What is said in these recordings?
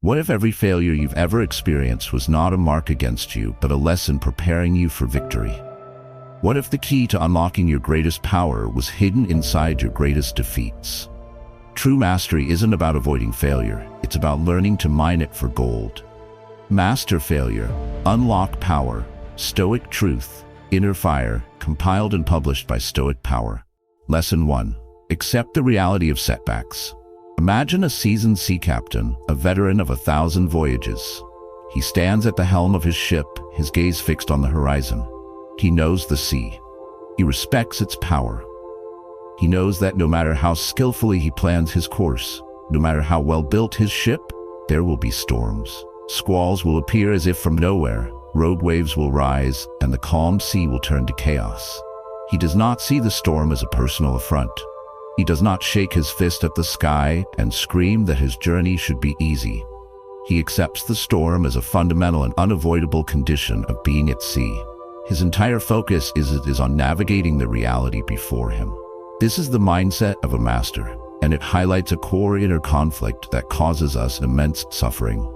What if every failure you've ever experienced was not a mark against you, but a lesson preparing you for victory? What if the key to unlocking your greatest power was hidden inside your greatest defeats? True mastery isn't about avoiding failure, it's about learning to mine it for gold. Master Failure, Unlock Power, Stoic Truth, Inner Fire, compiled and published by Stoic Power. Lesson 1. Accept the reality of setbacks. Imagine a seasoned sea captain, a veteran of 1,000 voyages. He stands at the helm of his ship, his gaze fixed on the horizon. He knows the sea. He respects its power. He knows that no matter how skillfully he plans his course, no matter how well built his ship, there will be storms. Squalls will appear as if from nowhere, road waves will rise, and the calm sea will turn to chaos. He does not see the storm as a personal affront. He does not shake his fist at the sky and scream that his journey should be easy. He accepts the storm as a fundamental and unavoidable condition of being at sea. His entire focus is on navigating the reality before him. This is the mindset of a master, and it highlights a core inner conflict that causes us immense suffering.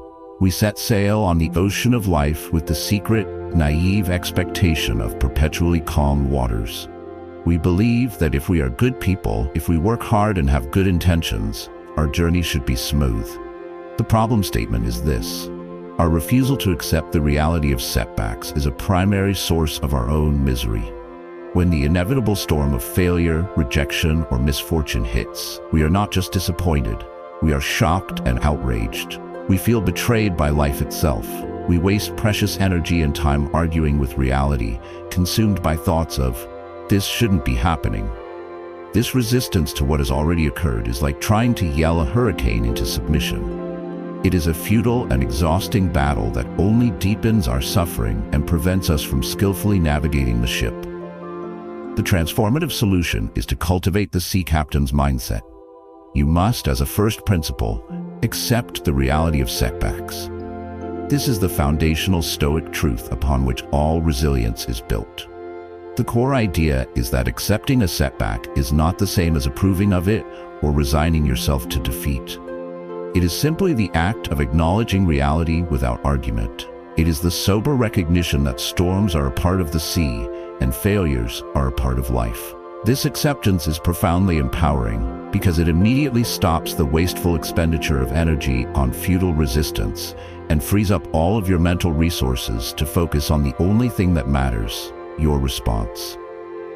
We set sail on the ocean of life with the secret, naive expectation of perpetually calm waters. We believe that if we are good people, if we work hard and have good intentions, our journey should be smooth. The problem statement is this: our refusal to accept the reality of setbacks is a primary source of our own misery. When the inevitable storm of failure, rejection, or misfortune hits, we are not just disappointed, we are shocked and outraged. We feel betrayed by life itself. We waste precious energy and time arguing with reality, consumed by thoughts of, "This shouldn't be happening." This resistance to what has already occurred is like trying to yell a hurricane into submission. It is a futile and exhausting battle that only deepens our suffering and prevents us from skillfully navigating the ship. The transformative solution is to cultivate the sea captain's mindset. You must, as a first principle, accept the reality of setbacks. This is the foundational Stoic truth upon which all resilience is built. The core idea is that accepting a setback is not the same as approving of it or resigning yourself to defeat. It is simply the act of acknowledging reality without argument. It is the sober recognition that storms are a part of the sea and failures are a part of life. This acceptance is profoundly empowering because it immediately stops the wasteful expenditure of energy on futile resistance and frees up all of your mental resources to focus on the only thing that matters: your response.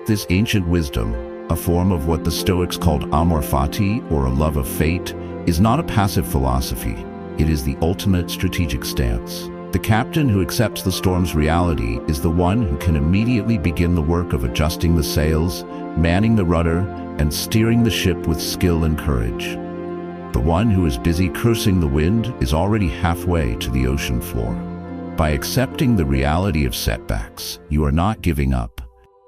This ancient wisdom, a form of what the Stoics called amor fati, or a love of fate, is not a passive philosophy. It is the ultimate strategic stance. The captain who accepts the storm's reality is the one who can immediately begin the work of adjusting the sails, manning the rudder, and steering the ship with skill and courage. The one who is busy cursing the wind is already halfway to the ocean floor. By accepting the reality of setbacks, you are not giving up.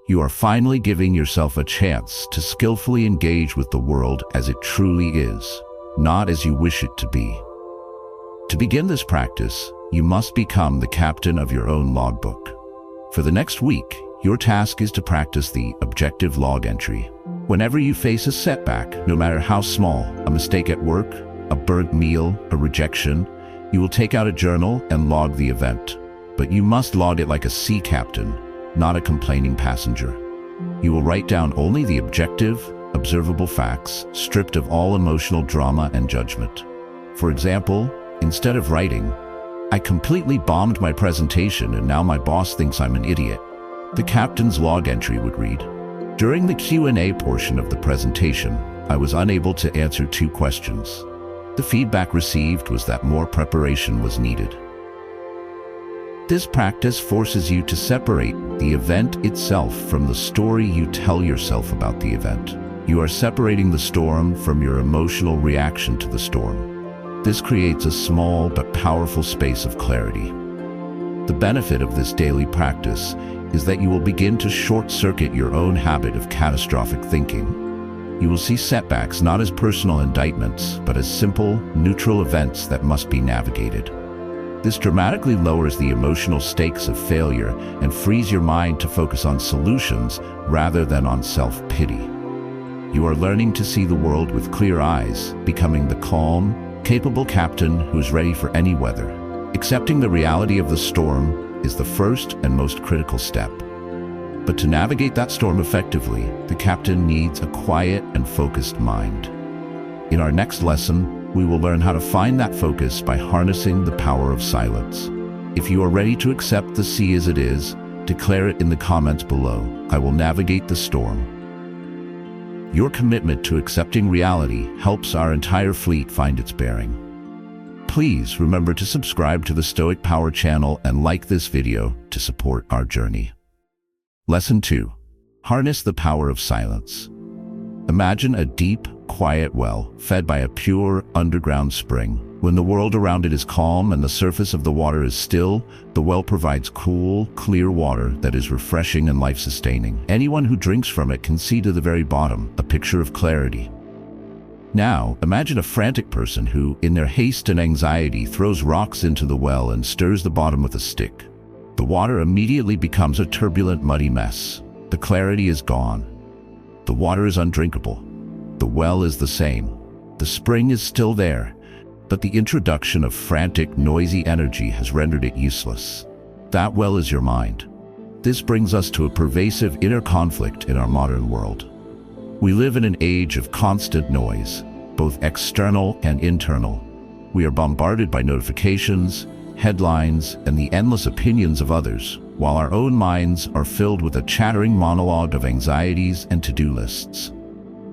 You are finally giving yourself a chance to skillfully engage with the world as it truly is, not as you wish it to be. To begin this practice, you must become the captain of your own logbook. For the next week, your task is to practice the objective log entry. Whenever you face a setback, no matter how small, a mistake at work, a burnt meal, a rejection, you will take out a journal and log the event. But you must log it like a sea captain, not a complaining passenger. You will write down only the objective, observable facts, stripped of all emotional drama and judgment. For example, instead of writing, "I completely bombed my presentation and now my boss thinks I'm an idiot," the captain's log entry would read, "During the Q&A portion of the presentation, I was unable to answer 2 questions. The feedback received was that more preparation was needed." This practice forces you to separate the event itself from the story you tell yourself about the event. You are separating the storm from your emotional reaction to the storm. This creates a small but powerful space of clarity. The benefit of this daily practice is that you will begin to short-circuit your own habit of catastrophic thinking. You will see setbacks not as personal indictments, but as simple, neutral events that must be navigated. This dramatically lowers the emotional stakes of failure and frees your mind to focus on solutions rather than on self-pity. You are learning to see the world with clear eyes, becoming the calm, capable captain who's ready for any weather. Accepting the reality of the storm is the first and most critical step. But to navigate that storm effectively, the captain needs a quiet and focused mind. In our next lesson, we will learn how to find that focus by harnessing the power of silence. If you are ready to accept the sea as it is, declare it in the comments below. I will navigate the storm. Your commitment to accepting reality helps our entire fleet find its bearing. Please remember to subscribe to the Stoic Power channel and like this video to support our journey. Lesson 2. Harness the power of silence. Imagine a deep, quiet well fed by a pure, underground spring. When the world around it is calm and the surface of the water is still, the well provides cool, clear water that is refreshing and life-sustaining. Anyone who drinks from it can see to the very bottom, a picture of clarity. Now, imagine a frantic person who, in their haste and anxiety, throws rocks into the well and stirs the bottom with a stick. The water immediately becomes a turbulent, muddy mess. The clarity is gone. The water is undrinkable. The well is the same. The spring is still there, but the introduction of frantic, noisy energy has rendered it useless. That well is your mind. This brings us to a pervasive inner conflict in our modern world. We live in an age of constant noise, both external and internal. We are bombarded by notifications, headlines, and the endless opinions of others, while our own minds are filled with a chattering monologue of anxieties and to-do lists.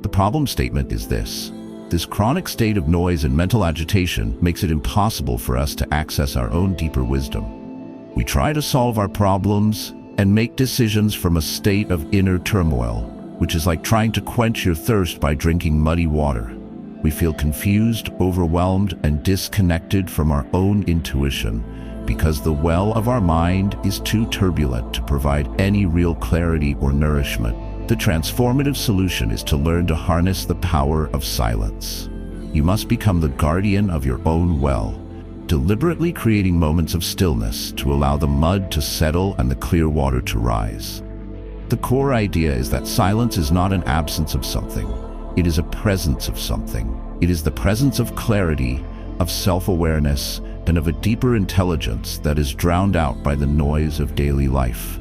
The problem statement is this. This chronic state of noise and mental agitation makes it impossible for us to access our own deeper wisdom. We try to solve our problems and make decisions from a state of inner turmoil, which is like trying to quench your thirst by drinking muddy water. We feel confused, overwhelmed, and disconnected from our own intuition because the well of our mind is too turbulent to provide any real clarity or nourishment. The transformative solution is to learn to harness the power of silence. You must become the guardian of your own well, deliberately creating moments of stillness to allow the mud to settle and the clear water to rise. The core idea is that silence is not an absence of something. It is a presence of something. It is the presence of clarity, of self-awareness, and of a deeper intelligence that is drowned out by the noise of daily life.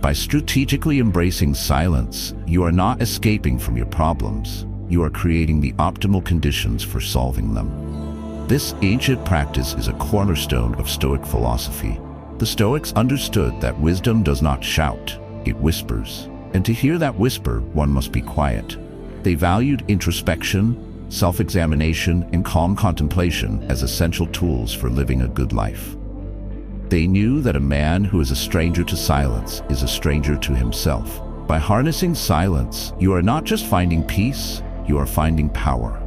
By strategically embracing silence, you are not escaping from your problems. You are creating the optimal conditions for solving them. This ancient practice is a cornerstone of Stoic philosophy. The Stoics understood that wisdom does not shout, it whispers. And to hear that whisper, one must be quiet. They valued introspection, self-examination, and calm contemplation as essential tools for living a good life. They knew that a man who is a stranger to silence is a stranger to himself. By harnessing silence, you are not just finding peace, you are finding power.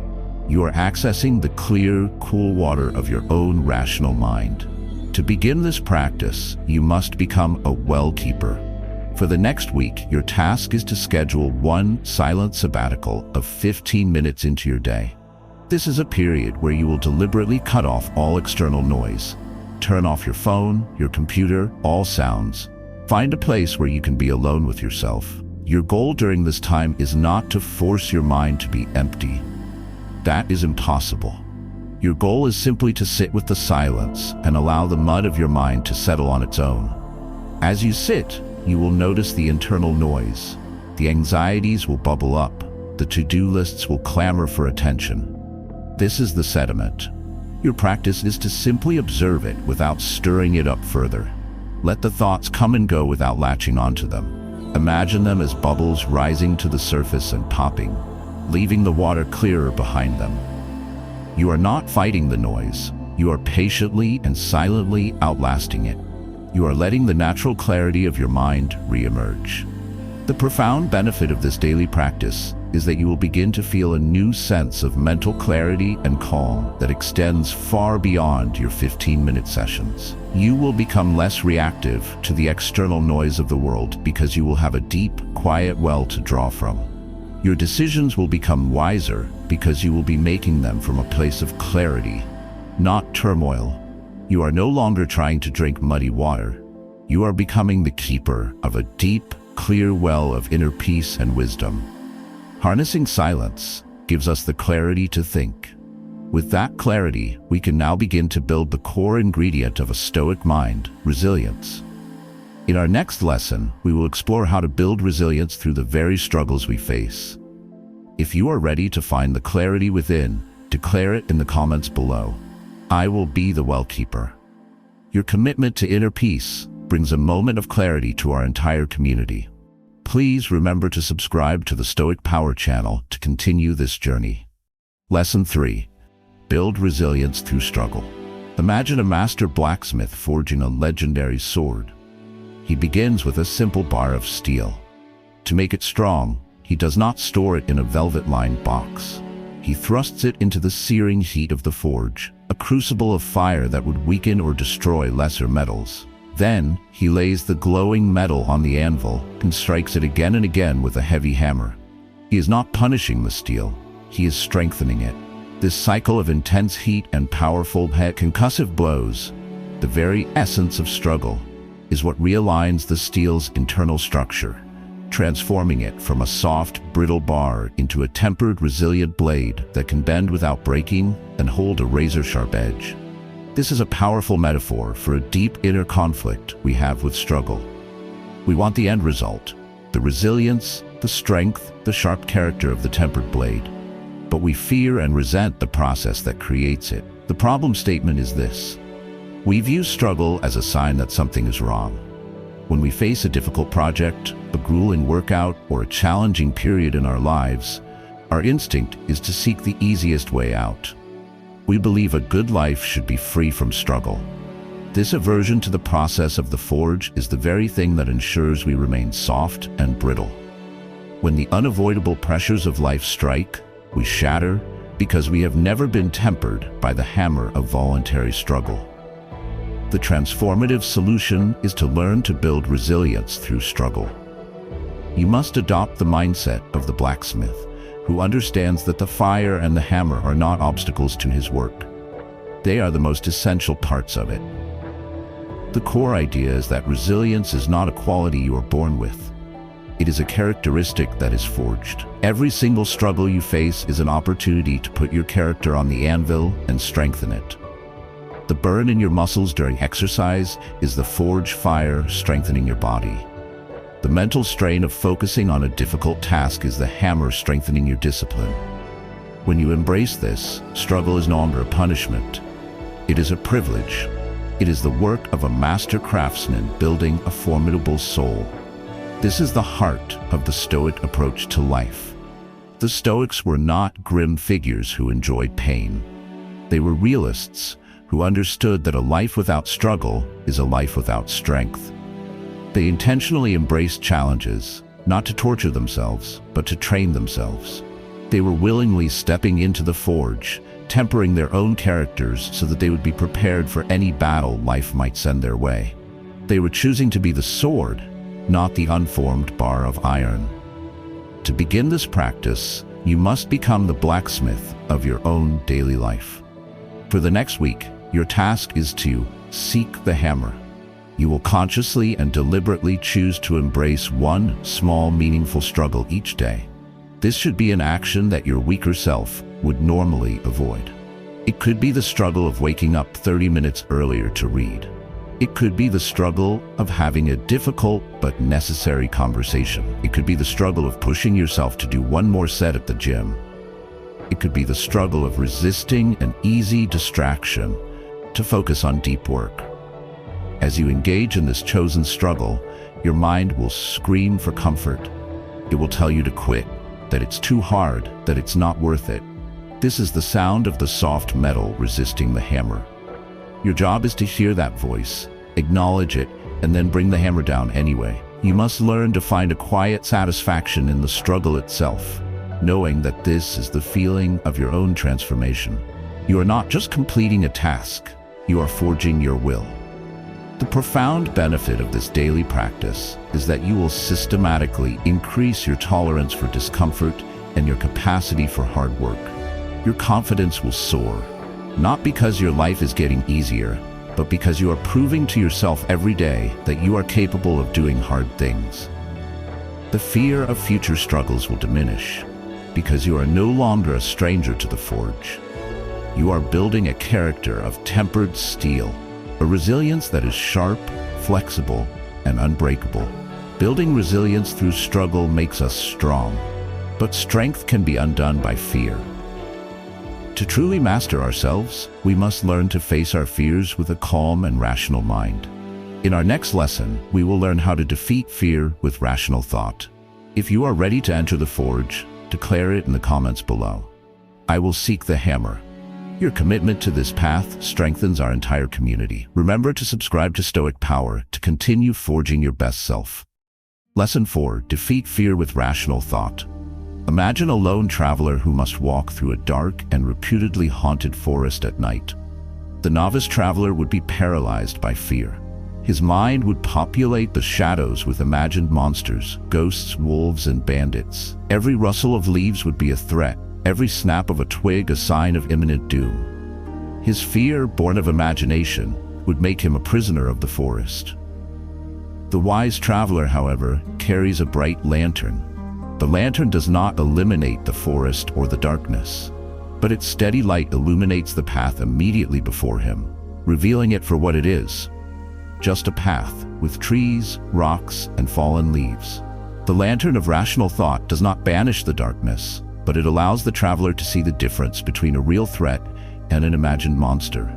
You are accessing the clear, cool water of your own rational mind. To begin this practice, you must become a well keeper. For the next week, your task is to schedule one silent sabbatical of 15 minutes into your day. This is a period where you will deliberately cut off all external noise. Turn off your phone, your computer, all sounds. Find a place where you can be alone with yourself. Your goal during this time is not to force your mind to be empty. That is impossible. Your goal is simply to sit with the silence and allow the mud of your mind to settle on its own. As you sit, you will notice the internal noise. The anxieties will bubble up. The to-do lists will clamor for attention. This is the sediment. Your practice is to simply observe it without stirring it up further. Let the thoughts come and go without latching onto them. Imagine them as bubbles rising to the surface and popping, leaving the water clearer behind them. You are not fighting the noise. You are patiently and silently outlasting it. You are letting the natural clarity of your mind re-emerge. The profound benefit of this daily practice is that you will begin to feel a new sense of mental clarity and calm that extends far beyond your 15-minute sessions. You will become less reactive to the external noise of the world because you will have a deep, quiet well to draw from. Your decisions will become wiser because you will be making them from a place of clarity, not turmoil. You are no longer trying to drink muddy water. You are becoming the keeper of a deep, clear well of inner peace and wisdom. Harnessing silence gives us the clarity to think, With that clarity, we can now begin to build the core ingredient of a Stoic mind, resilience. In our next lesson, we will explore how to build resilience through the very struggles we face. If you are ready to find the clarity within, declare it in the comments below. I will be the well keeper. Your commitment to inner peace brings a moment of clarity to our entire community. Please remember to subscribe to the Stoic Power channel to continue this journey. Lesson 3. Build resilience through struggle. Imagine a master blacksmith forging a legendary sword. He begins with a simple bar of steel. To make it strong, he does not store it in a velvet-lined box. He thrusts it into the searing heat of the forge, a crucible of fire that would weaken or destroy lesser metals. Then, he lays the glowing metal on the anvil and strikes it again and again with a heavy hammer. He is not punishing the steel, he is strengthening it. This cycle of intense heat and powerful concussive blows, the very essence of struggle, is what realigns the steel's internal structure, transforming it from a soft, brittle bar into a tempered, resilient blade that can bend without breaking and hold a razor-sharp edge. This is a powerful metaphor for a deep inner conflict we have with struggle. We want the end result, the resilience, the strength, the sharp character of the tempered blade. But we fear and resent the process that creates it. The problem statement is this: we view struggle as a sign that something is wrong. When we face a difficult project, a grueling workout, or a challenging period in our lives, our instinct is to seek the easiest way out. We believe a good life should be free from struggle. This aversion to the process of the forge is the very thing that ensures we remain soft and brittle. When the unavoidable pressures of life strike, we shatter because we have never been tempered by the hammer of voluntary struggle. The transformative solution is to learn to build resilience through struggle. You must adopt the mindset of the blacksmith, who understands that the fire and the hammer are not obstacles to his work. They are the most essential parts of it. The core idea is that resilience is not a quality you are born with. It is a characteristic that is forged. Every single struggle you face is an opportunity to put your character on the anvil and strengthen it. The burn in your muscles during exercise is the forge fire strengthening your body. The mental strain of focusing on a difficult task is the hammer strengthening your discipline. When you embrace this, struggle is no longer a punishment. It is a privilege. It is the work of a master craftsman building a formidable soul. This is the heart of the Stoic approach to life. The Stoics were not grim figures who enjoyed pain. They were realists who understood that a life without struggle is a life without strength. They intentionally embraced challenges, not to torture themselves, but to train themselves. They were willingly stepping into the forge, tempering their own characters so that they would be prepared for any battle life might send their way. They were choosing to be the sword, not the unformed bar of iron. To begin this practice, you must become the blacksmith of your own daily life. For the next week, your task is to seek the hammer. You will consciously and deliberately choose to embrace one small, meaningful struggle each day. This should be an action that your weaker self would normally avoid. It could be the struggle of waking up 30 minutes earlier to read. It could be the struggle of having a difficult but necessary conversation. It could be the struggle of pushing yourself to do one more set at the gym. It could be the struggle of resisting an easy distraction to focus on deep work. As you engage in this chosen struggle, your mind will scream for comfort. It will tell you to quit, that it's too hard, that it's not worth it. This is the sound of the soft metal resisting the hammer. Your job is to hear that voice, acknowledge it, and then bring the hammer down anyway. You must learn to find a quiet satisfaction in the struggle itself, knowing that this is the feeling of your own transformation. You are not just completing a task, you are forging your will. The profound benefit of this daily practice is that you will systematically increase your tolerance for discomfort and your capacity for hard work. Your confidence will soar, not because your life is getting easier, but because you are proving to yourself every day that you are capable of doing hard things. The fear of future struggles will diminish, because you are no longer a stranger to the forge. You are building a character of tempered steel, a resilience that is sharp, flexible, and unbreakable. Building resilience through struggle makes us strong, but strength can be undone by fear. To truly master ourselves, we must learn to face our fears with a calm and rational mind. In our next lesson, we will learn how to defeat fear with rational thought. If you are ready to enter the forge, declare it in the comments below. I will seek the hammer. Your commitment to this path strengthens our entire community. Remember to subscribe to Stoic Power to continue forging your best self. Lesson 4. Defeat fear with rational thought. Imagine a lone traveler who must walk through a dark and reputedly haunted forest at night. The novice traveler would be paralyzed by fear. His mind would populate the shadows with imagined monsters, ghosts, wolves, and bandits. Every rustle of leaves would be a threat, every snap of a twig a sign of imminent doom. His fear, born of imagination, would make him a prisoner of the forest. The wise traveler, however, carries a bright lantern. The lantern does not eliminate the forest or the darkness, but its steady light illuminates the path immediately before him, revealing it for what it is: just a path with trees, rocks, and fallen leaves. The lantern of rational thought does not banish the darkness, but it allows the traveler to see the difference between a real threat and an imagined monster.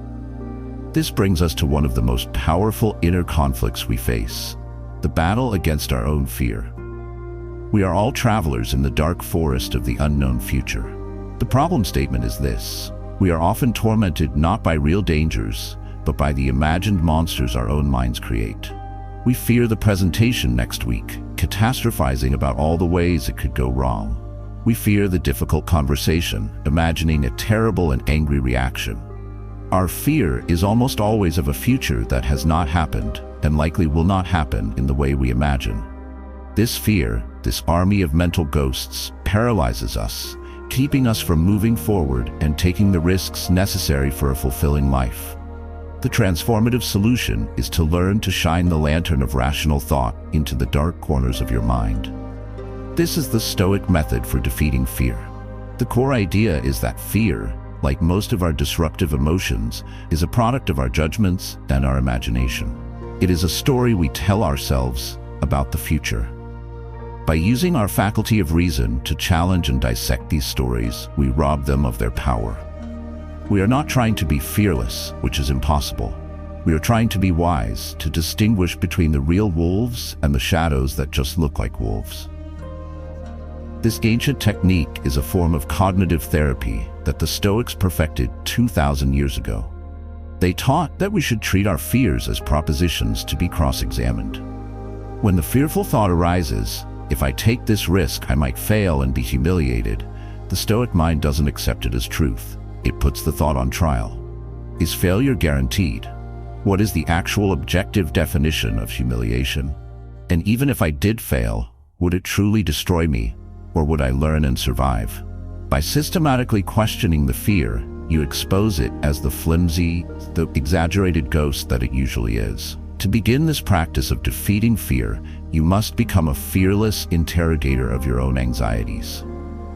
This brings us to one of the most powerful inner conflicts we face: the battle against our own fear. We are all travelers in the dark forest of the unknown future. The problem statement is this: we are often tormented not by real dangers, but by the imagined monsters our own minds create. We fear the presentation next week, catastrophizing about all the ways it could go wrong. We fear the difficult conversation, imagining a terrible and angry reaction. Our fear is almost always of a future that has not happened and likely will not happen in the way we imagine. This fear, this army of mental ghosts, paralyzes us, keeping us from moving forward and taking the risks necessary for a fulfilling life. The transformative solution is to learn to shine the lantern of rational thought into the dark corners of your mind. This is the Stoic method for defeating fear. The core idea is that fear, like most of our disruptive emotions, is a product of our judgments and our imagination. It is a story we tell ourselves about the future. By using our faculty of reason to challenge and dissect these stories, we rob them of their power. We are not trying to be fearless, which is impossible. We are trying to be wise, to distinguish between the real wolves and the shadows that just look like wolves. This ancient technique is a form of cognitive therapy that the Stoics perfected 2,000 years ago. They taught that we should treat our fears as propositions to be cross-examined. When the fearful thought arises, if I take this risk, I might fail and be humiliated, the Stoic mind doesn't accept it as truth. It puts the thought on trial. Is failure guaranteed? What is the actual objective definition of humiliation? And even if I did fail, would it truly destroy me, or would I learn and survive? By systematically questioning the fear, you expose it as the flimsy, the exaggerated ghost that it usually is. To begin this practice of defeating fear, you must become a fearless interrogator of your own anxieties.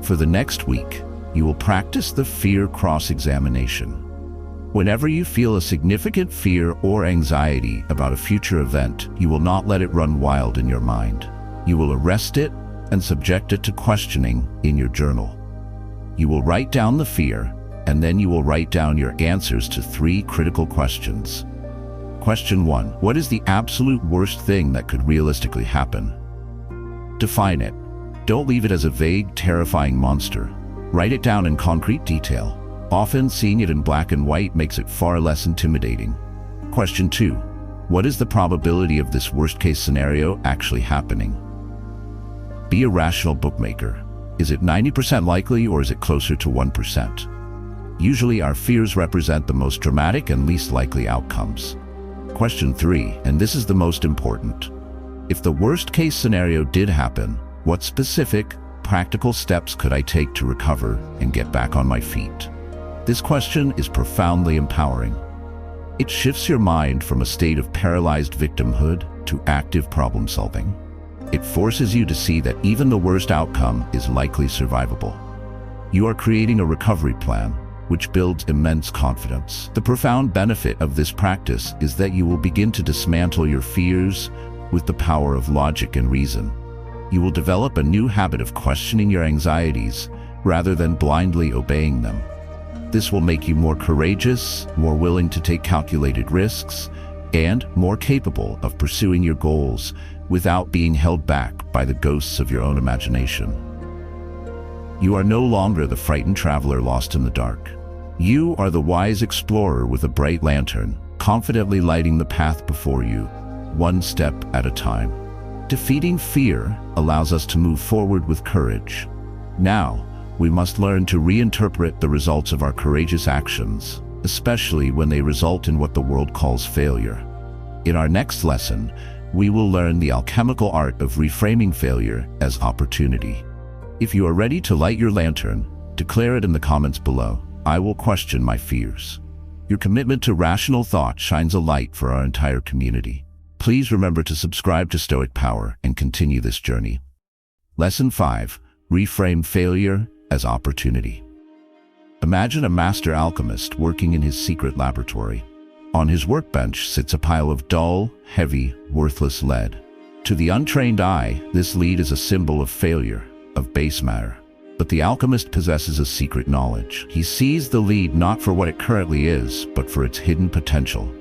For the next week, you will practice the fear cross-examination. Whenever you feel a significant fear or anxiety about a future event, you will not let it run wild in your mind. You will arrest it and subject it to questioning in your journal. You will write down the fear, and then you will write down your answers to 3 critical questions. Question 1. What is the absolute worst thing that could realistically happen? Define it. Don't leave it as a vague, terrifying monster. Write it down in concrete detail. Often, seeing it in black and white makes it far less intimidating. Question 2. What is the probability of this worst-case scenario actually happening? Be a rational bookmaker. Is it 90% likely, or is it closer to 1%? Usually our fears represent the most dramatic and least likely outcomes. Question 3, and this is the most important. If the worst-case scenario did happen, what specific, practical steps could I take to recover and get back on my feet? This question is profoundly empowering. It shifts your mind from a state of paralyzed victimhood to active problem-solving. It forces you to see that even the worst outcome is likely survivable. You are creating a recovery plan, which builds immense confidence. The profound benefit of this practice is that you will begin to dismantle your fears with the power of logic and reason. You will develop a new habit of questioning your anxieties rather than blindly obeying them. This will make you more courageous, more willing to take calculated risks, and more capable of pursuing your goals without being held back by the ghosts of your own imagination. You are no longer the frightened traveler lost in the dark. You are the wise explorer with a bright lantern, confidently lighting the path before you, one step at a time. Defeating fear allows us to move forward with courage. Now, we must learn to reinterpret the results of our courageous actions, especially when they result in what the world calls failure. In our next lesson, we will learn the alchemical art of reframing failure as opportunity. If you are ready to light your lantern, declare it in the comments below. I will question my fears. Your commitment to rational thought shines a light for our entire community. Please remember to subscribe to Stoic Power and continue this journey. Lesson 5. Reframe failure as opportunity. Imagine a master alchemist working in his secret laboratory. On his workbench sits a pile of dull, heavy, worthless lead. To the untrained eye, this lead is a symbol of failure, of base matter. But the alchemist possesses a secret knowledge. He sees the lead not for what it currently is, but for its hidden potential.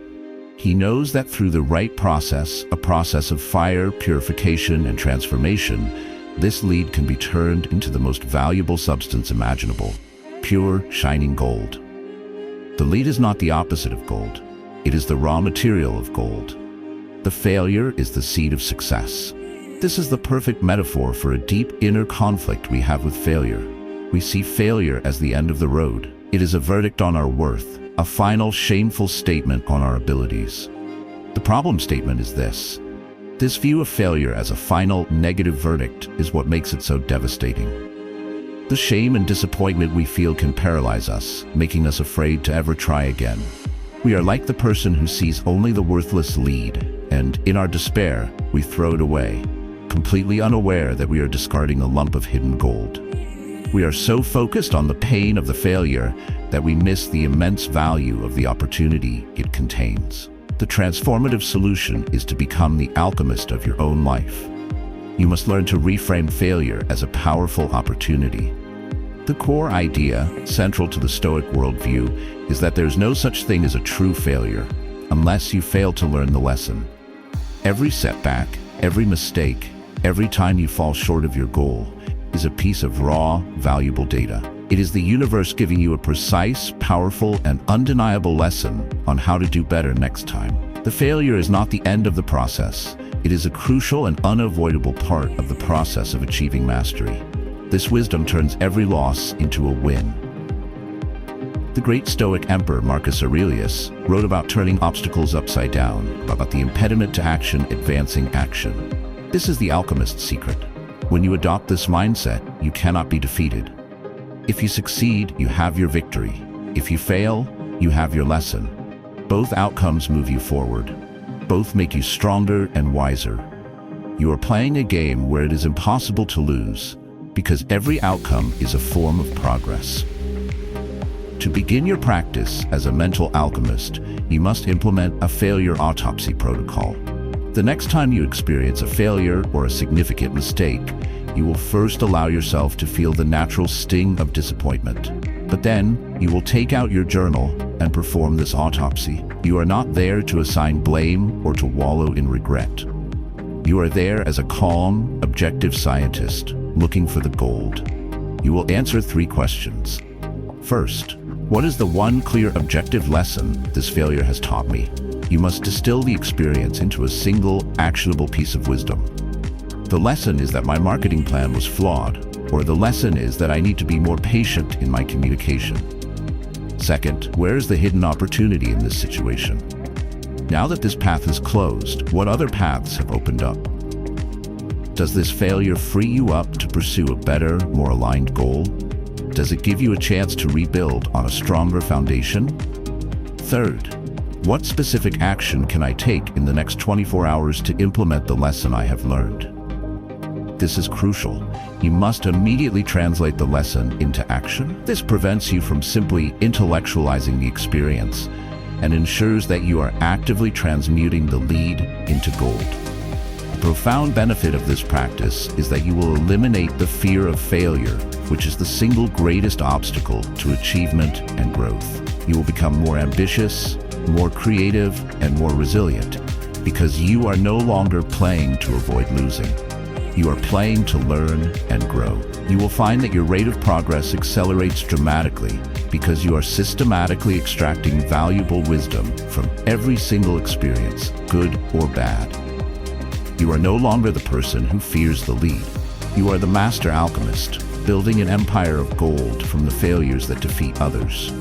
He knows that through the right process, a process of fire, purification, and transformation, this lead can be turned into the most valuable substance imaginable, pure, shining gold. The lead is not the opposite of gold. It is the raw material of gold. The failure is the seed of success. This is the perfect metaphor for a deep inner conflict we have with failure. We see failure as the end of the road. It is a verdict on our worth, a final shameful statement on our abilities. The problem statement is this. This view of failure as a final negative verdict is what makes it so devastating. The shame and disappointment we feel can paralyze us, making us afraid to ever try again. We are like the person who sees only the worthless lead, and in our despair, we throw it away, completely unaware that we are discarding a lump of hidden gold. We are so focused on the pain of the failure that we miss the immense value of the opportunity it contains. The transformative solution is to become the alchemist of your own life. You must learn to reframe failure as a powerful opportunity. The core idea, central to the Stoic worldview, is that there's no such thing as a true failure, unless you fail to learn the lesson. Every setback, every mistake, every time you fall short of your goal, is a piece of raw, valuable data. It is the universe giving you a precise, powerful, and undeniable lesson on how to do better next time. The failure is not the end of the process. It is a crucial and unavoidable part of the process of achieving mastery. This wisdom turns every loss into a win. The great Stoic emperor Marcus Aurelius wrote about turning obstacles upside down, about the impediment to action advancing action. This is the alchemist's secret. When you adopt this mindset, you cannot be defeated. If you succeed, you have your victory. If you fail, you have your lesson. Both outcomes move you forward. Both make you stronger and wiser. You are playing a game where it is impossible to lose, because every outcome is a form of progress. To begin your practice as a mental alchemist, you must implement a failure autopsy protocol. The next time you experience a failure or a significant mistake, you will first allow yourself to feel the natural sting of disappointment. But then, you will take out your journal and perform this autopsy. You are not there to assign blame or to wallow in regret. You are there as a calm, objective scientist, looking for the gold. You will answer 3 questions. First, what is the one clear objective lesson this failure has taught me? You must distill the experience into a single, actionable piece of wisdom. The lesson is that my marketing plan was flawed, or the lesson is that I need to be more patient in my communication. Second, where is the hidden opportunity in this situation? Now that this path is closed, what other paths have opened up? Does this failure free you up to pursue a better, more aligned goal? Does it give you a chance to rebuild on a stronger foundation? Third, what specific action can I take in the next 24 hours to implement the lesson I have learned? this is crucial. You must immediately translate the lesson into action. This prevents you from simply intellectualizing the experience and ensures that you are actively transmuting the lead into gold. A profound benefit of this practice is that you will eliminate the fear of failure, which is the single greatest obstacle to achievement and growth. You will become more ambitious, more creative, and more resilient, because you are no longer playing to avoid losing. You are playing to learn and grow. You will find that your rate of progress accelerates dramatically because you are systematically extracting valuable wisdom from every single experience, good or bad. You are no longer the person who fears the lead. You are the master alchemist, building an empire of gold from the failures that defeat others.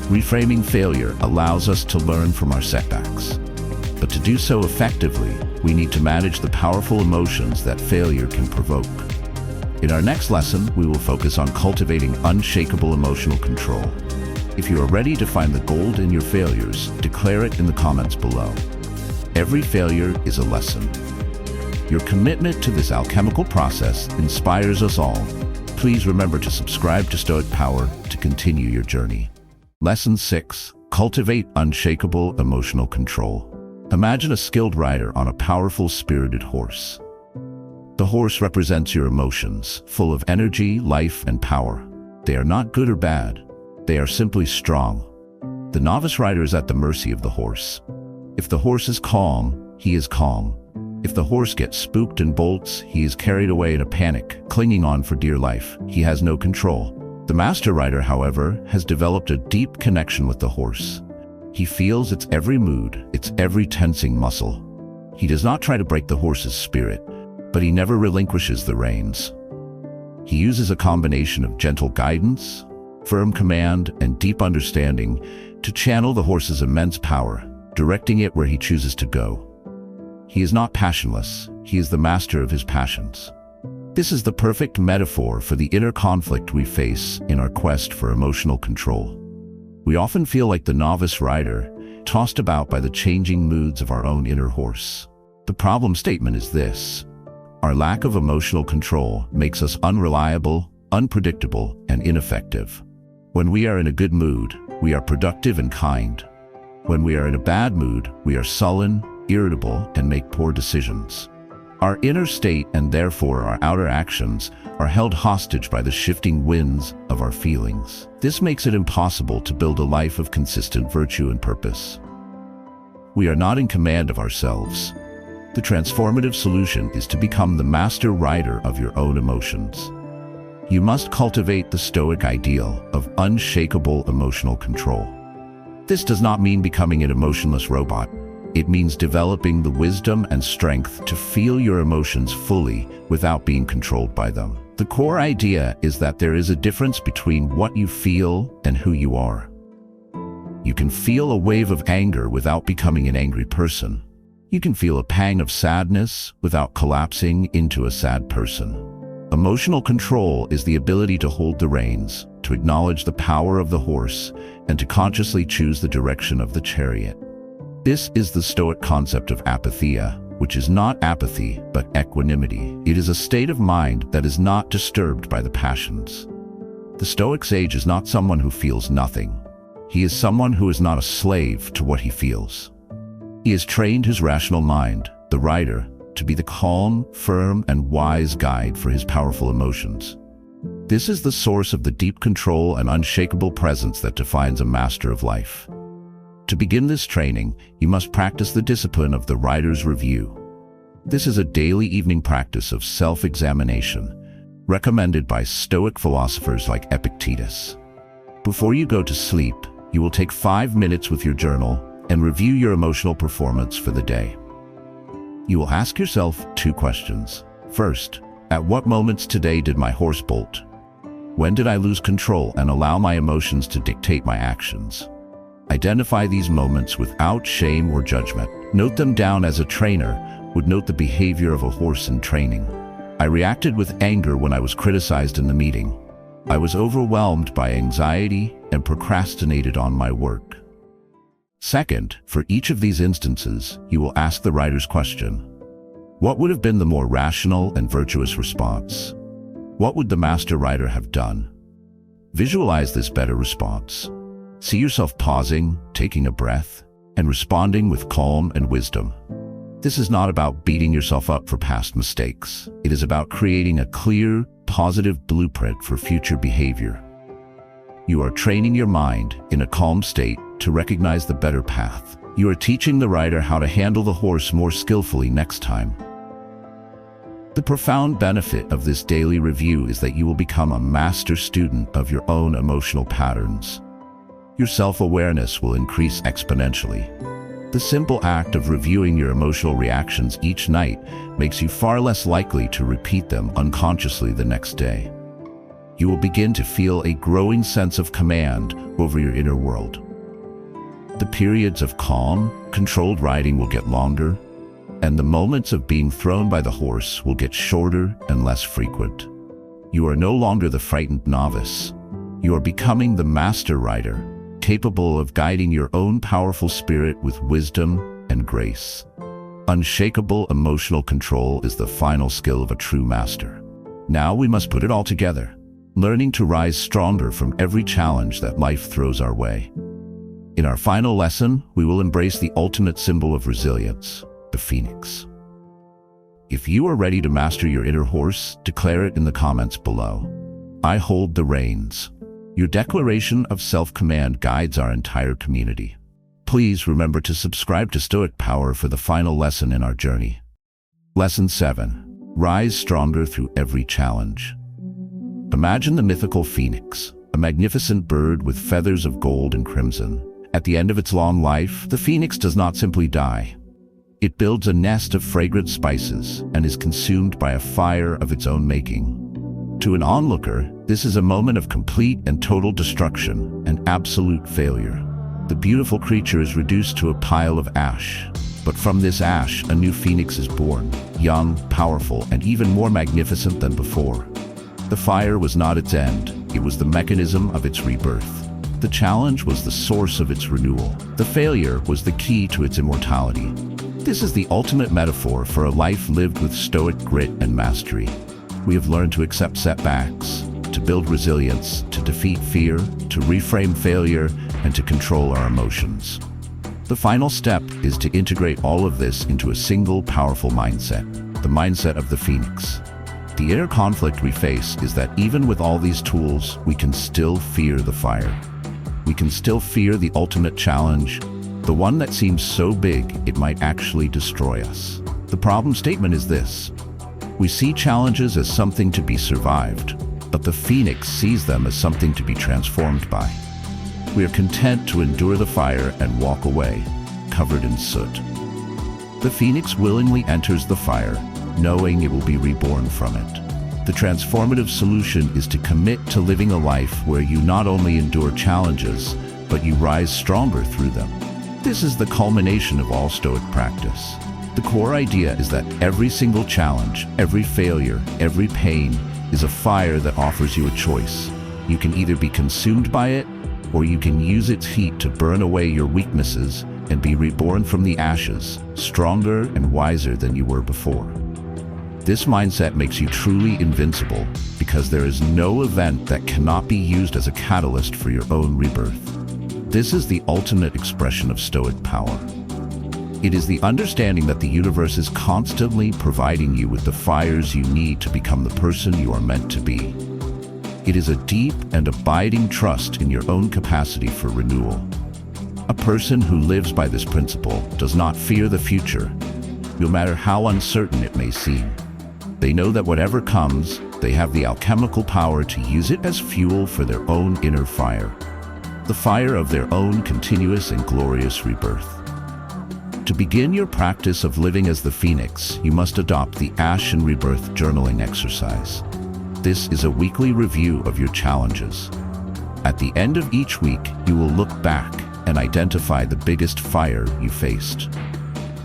Reframing failure allows us to learn from our setbacks. But to do so effectively, we need to manage the powerful emotions that failure can provoke. In our next lesson, we will focus on cultivating unshakable emotional control. If you are ready to find the gold in your failures, declare it in the comments below. Every failure is a lesson. Your commitment to this alchemical process inspires us all. Please remember to subscribe to Stoic Power to continue your journey. Lesson 6. Cultivate unshakable emotional control. Imagine a skilled rider on a powerful, spirited horse. The horse represents your emotions, full of energy, life, and power. They are not good or bad. They are simply strong. The novice rider is at the mercy of the horse. If the horse is calm, he is calm. If the horse gets spooked and bolts, he is carried away in a panic, clinging on for dear life. He has no control. The master rider, however, has developed a deep connection with the horse. He feels its every mood, its every tensing muscle. He does not try to break the horse's spirit, but he never relinquishes the reins. He uses a combination of gentle guidance, firm command, and deep understanding to channel the horse's immense power, directing it where he chooses to go. He is not passionless, he is the master of his passions. This is the perfect metaphor for the inner conflict we face in our quest for emotional control. We often feel like the novice rider, tossed about by the changing moods of our own inner horse. The problem statement is this: our lack of emotional control makes us unreliable, unpredictable, and ineffective. When we are in a good mood, we are productive and kind. When we are in a bad mood, we are sullen, irritable, and make poor decisions. Our inner state, and therefore our outer actions, are held hostage by the shifting winds of our feelings. This makes it impossible to build a life of consistent virtue and purpose. We are not in command of ourselves. The transformative solution is to become the master rider of your own emotions. You must cultivate the Stoic ideal of unshakable emotional control. This does not mean becoming an emotionless robot. It means developing the wisdom and strength to feel your emotions fully without being controlled by them. The core idea is that there is a difference between what you feel and who you are. You can feel a wave of anger without becoming an angry person. You can feel a pang of sadness without collapsing into a sad person. Emotional control is the ability to hold the reins, to acknowledge the power of the horse, and to consciously choose the direction of the chariot. This is the Stoic concept of apatheia, which is not apathy, but equanimity. It is a state of mind that is not disturbed by the passions. The Stoic sage is not someone who feels nothing. He is someone who is not a slave to what he feels. He has trained his rational mind, the rider, to be the calm, firm, and wise guide for his powerful emotions. This is the source of the deep control and unshakable presence that defines a master of life. To begin this training, you must practice the discipline of the rider's review. This is a daily evening practice of self-examination, recommended by Stoic philosophers like Epictetus. Before you go to sleep, you will take 5 minutes with your journal and review your emotional performance for the day. You will ask yourself 2 questions. First, at what moments today did my horse bolt? When did I lose control and allow my emotions to dictate my actions? Identify these moments without shame or judgment. Note them down as a trainer would note the behavior of a horse in training. I reacted with anger when I was criticized in the meeting. I was overwhelmed by anxiety and procrastinated on my work. Second, for each of these instances, you will ask the rider's question. What would have been the more rational and virtuous response? What would the master writer have done? Visualize this better response. See yourself pausing, taking a breath, and responding with calm and wisdom. This is not about beating yourself up for past mistakes. It is about creating a clear, positive blueprint for future behavior. You are training your mind in a calm state to recognize the better path. You are teaching the rider how to handle the horse more skillfully next time. The profound benefit of this daily review is that you will become a master student of your own emotional patterns. Your self-awareness will increase exponentially. The simple act of reviewing your emotional reactions each night makes you far less likely to repeat them unconsciously the next day. You will begin to feel a growing sense of command over your inner world. The periods of calm, controlled riding will get longer, and the moments of being thrown by the horse will get shorter and less frequent. You are no longer the frightened novice. You are becoming the master rider, capable of guiding your own powerful spirit with wisdom and grace. Unshakable emotional control is the final skill of a true master. Now we must put it all together, learning to rise stronger from every challenge that life throws our way. In our final lesson, we will embrace the ultimate symbol of resilience, the phoenix. If you are ready to master your inner horse, declare it in the comments below. I hold the reins. Your declaration of self-command guides our entire community. Please remember to subscribe to Stoic Power for the final lesson in our journey. Lesson 7. Rise stronger through every challenge. Imagine the mythical phoenix, a magnificent bird with feathers of gold and crimson. At the end of its long life, the phoenix does not simply die. It builds a nest of fragrant spices and is consumed by a fire of its own making. To an onlooker, this is a moment of complete and total destruction and absolute failure. The beautiful creature is reduced to a pile of ash. But from this ash, a new phoenix is born, young, powerful, and even more magnificent than before. The fire was not its end, it was the mechanism of its rebirth. The challenge was the source of its renewal. The failure was the key to its immortality. This is the ultimate metaphor for a life lived with stoic grit and mastery. We have learned to accept setbacks, to build resilience, to defeat fear, to reframe failure, and to control our emotions. The final step is to integrate all of this into a single powerful mindset, the mindset of the phoenix. The inner conflict we face is that even with all these tools, we can still fear the fire. We can still fear the ultimate challenge, the one that seems so big it might actually destroy us. The problem statement is this: we see challenges as something to be survived, but the phoenix sees them as something to be transformed by. We are content to endure the fire and walk away, covered in soot. The phoenix willingly enters the fire, knowing it will be reborn from it. The transformative solution is to commit to living a life where you not only endure challenges, but you rise stronger through them. This is the culmination of all Stoic practice. The core idea is that every single challenge, every failure, every pain is a fire that offers you a choice. You can either be consumed by it, or you can use its heat to burn away your weaknesses and be reborn from the ashes, stronger and wiser than you were before. This mindset makes you truly invincible because there is no event that cannot be used as a catalyst for your own rebirth. This is the ultimate expression of Stoic power. It is the understanding that the universe is constantly providing you with the fires you need to become the person you are meant to be. It is a deep and abiding trust in your own capacity for renewal. A person who lives by this principle does not fear the future, no matter how uncertain it may seem. They know that whatever comes, they have the alchemical power to use it as fuel for their own inner fire, the fire of their own continuous and glorious rebirth. To begin your practice of living as the phoenix, you must adopt the Ash and Rebirth journaling exercise. This is a weekly review of your challenges. At the end of each week, you will look back and identify the biggest fire you faced.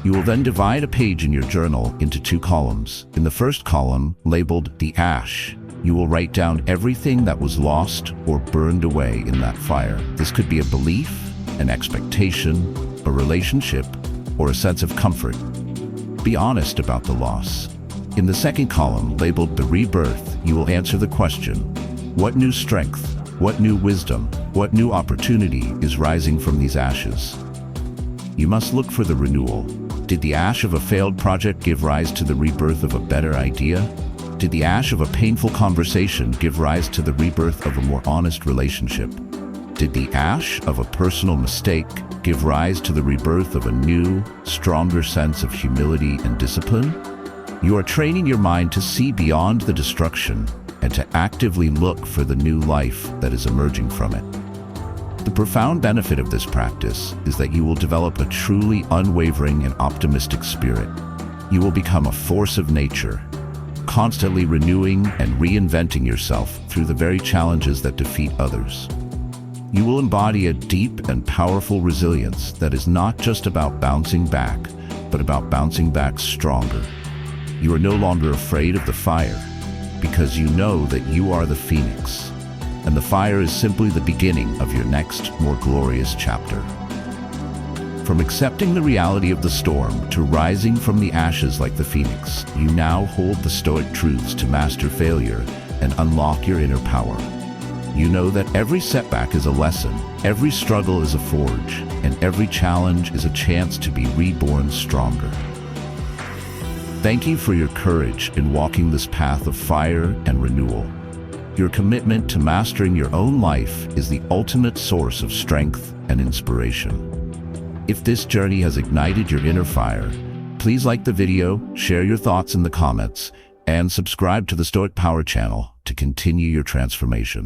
You will then divide a page in your journal into 2 columns. In the first column, labeled the Ash, you will write down everything that was lost or burned away in that fire. This could be a belief, an expectation, a relationship, or a sense of comfort. Be honest about the loss. In the second column, labeled The Rebirth, you will answer the question, what new strength, what new wisdom, what new opportunity is rising from these ashes? You must look for the renewal. Did the ash of a failed project give rise to the rebirth of a better idea? Did the ash of a painful conversation give rise to the rebirth of a more honest relationship? Did the ash of a personal mistake give rise to the rebirth of a new, stronger sense of humility and discipline? You are training your mind to see beyond the destruction and to actively look for the new life that is emerging from it. The profound benefit of this practice is that you will develop a truly unwavering and optimistic spirit. You will become a force of nature, constantly renewing and reinventing yourself through the very challenges that defeat others. You will embody a deep and powerful resilience that is not just about bouncing back, but about bouncing back stronger. You are no longer afraid of the fire, because you know that you are the phoenix, and the fire is simply the beginning of your next, more glorious chapter. From accepting the reality of the storm to rising from the ashes like the phoenix, you now hold the Stoic truths to master failure and unlock your inner power. You know that every setback is a lesson, every struggle is a forge, and every challenge is a chance to be reborn stronger. Thank you for your courage in walking this path of fire and renewal. Your commitment to mastering your own life is the ultimate source of strength and inspiration. If this journey has ignited your inner fire, please like the video, share your thoughts in the comments, and subscribe to the Stoic Power channel to continue your transformation.